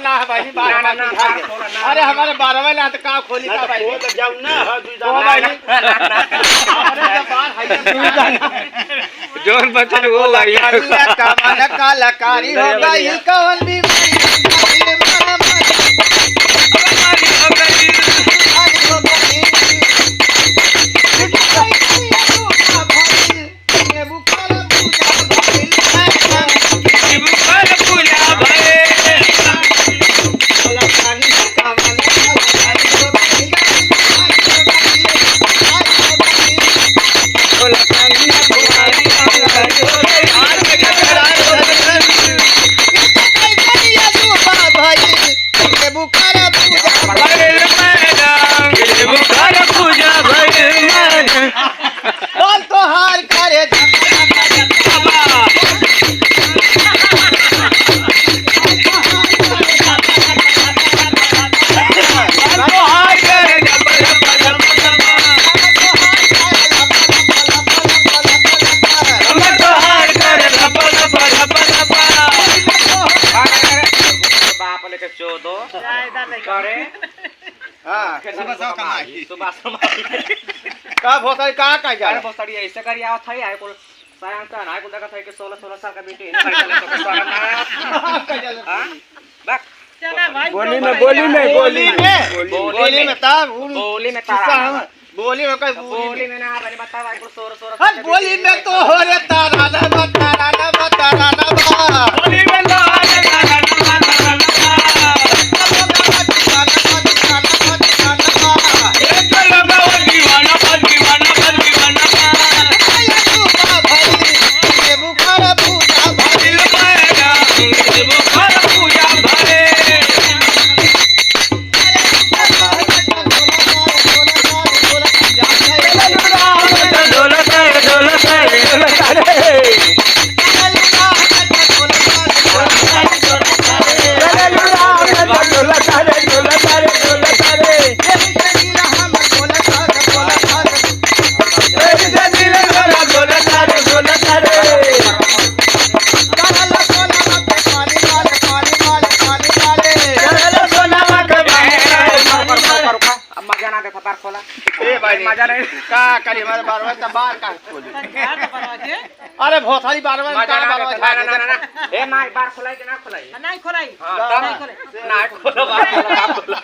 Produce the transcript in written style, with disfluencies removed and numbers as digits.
ना भाई अरे हमारे 12वें ना तो का खोली का भाई जाऊ ना भाई अरे जब बाहर जोन बचन वो भाई कामना कलाकारी हो गई कौन भी ऐसे करी आओ थाई आए कुल सायं का ना कुल देखा था कि 16 साल का बेटी बक बोली में ना बने बता भाई कुल 16 बोली में तो हो रे तारा ना बता बोली में तो मजा नहीं का करी हमारे 12वें तब बाहर का खोली अरे बहुत सारी 12वें का 12वें ना ए मां बार खोलाई के ना खोलाई नहीं खोलाई हां ना खोलो बार खोलो